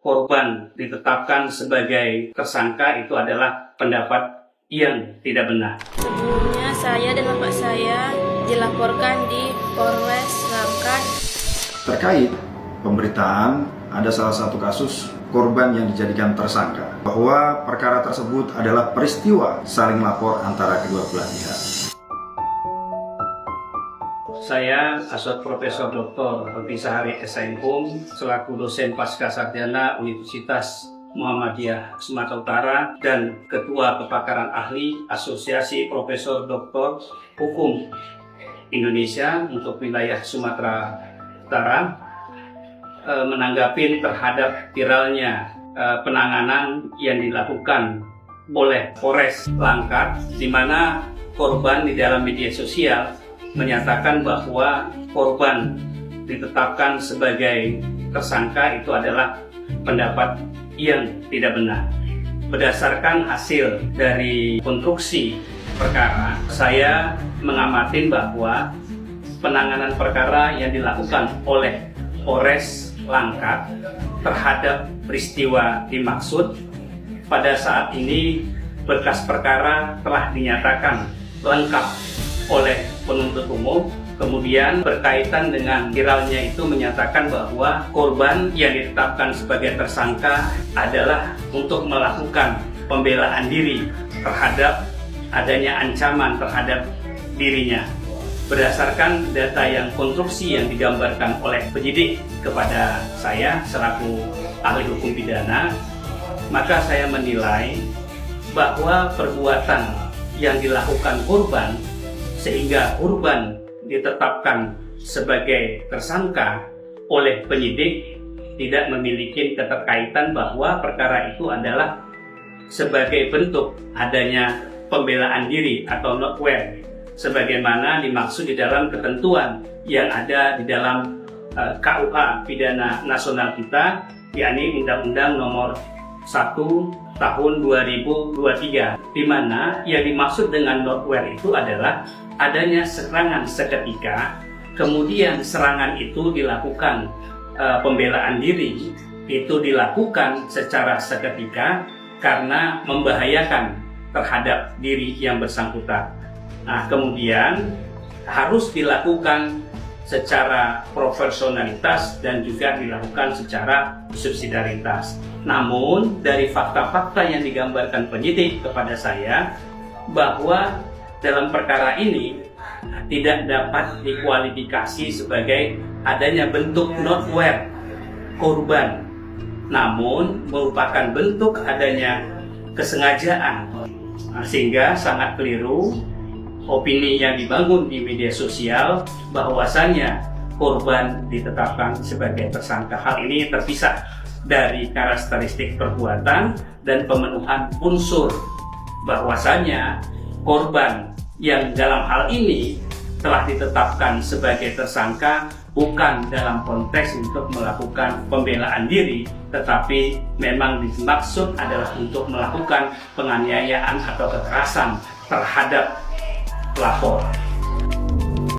korban ditetapkan sebagai tersangka itu adalah pendapat yang tidak benar. Sebelumnya saya dan bapak saya dilaporkan di Polres Langkat terkait pemberitaan ada salah satu kasus korban yang dijadikan tersangka, bahwa perkara tersebut adalah peristiwa saling lapor antara kedua belah pihak. Saya Asot Profesor Dr. Roti Sahari SIMHUM selaku dosen Pascasarjana Universitas Muhammadiyah Sumatera Utara dan Ketua Kepakaran Ahli Asosiasi Profesor Dr. Hukum Indonesia untuk wilayah Sumatera Utara menanggapi terhadap viralnya penanganan yang dilakukan oleh Polres Langkat, di mana korban di dalam media sosial menyatakan bahwa korban ditetapkan sebagai tersangka itu adalah pendapat yang tidak benar. Berdasarkan hasil dari konstruksi perkara, saya mengamati bahwa penanganan perkara yang dilakukan oleh Polres Langkat terhadap peristiwa dimaksud pada saat ini berkas perkara telah dinyatakan lengkap oleh penuntut umum. Kemudian berkaitan dengan viralnya itu menyatakan bahwa korban yang ditetapkan sebagai tersangka adalah untuk melakukan pembelaan diri terhadap adanya ancaman terhadap dirinya. Berdasarkan data yang konstruksi yang digambarkan oleh penyidik kepada saya selaku ahli hukum pidana, maka saya menilai bahwa perbuatan yang dilakukan korban sehingga korban ditetapkan sebagai tersangka oleh penyidik tidak memiliki keterkaitan bahwa perkara itu adalah sebagai bentuk adanya pembelaan diri atau notwear sebagaimana dimaksud di dalam ketentuan yang ada di dalam KUH Pidana Nasional kita, yakni Undang-Undang Nomor 1 Tahun 2023, di mana yang dimaksud dengan notwear itu adalah adanya serangan seketika, kemudian serangan itu dilakukan pembelaan diri, itu dilakukan secara seketika karena membahayakan terhadap diri yang bersangkutan. Nah, kemudian harus dilakukan secara profesionalitas dan juga dilakukan secara subsidiaritas. Namun, dari fakta-fakta yang digambarkan penyidik kepada saya, bahwa dalam perkara ini tidak dapat dikualifikasi sebagai adanya bentuk notwear korban, namun merupakan bentuk adanya kesengajaan. Nah, sehingga sangat keliru opini yang dibangun di media sosial bahwasannya korban ditetapkan sebagai tersangka. Hal ini terpisah dari karakteristik perbuatan dan pemenuhan unsur bahwasannya korban yang dalam hal ini telah ditetapkan sebagai tersangka bukan dalam konteks untuk melakukan pembelaan diri, tetapi memang dimaksud adalah untuk melakukan penganiayaan atau kekerasan terhadap pelapor.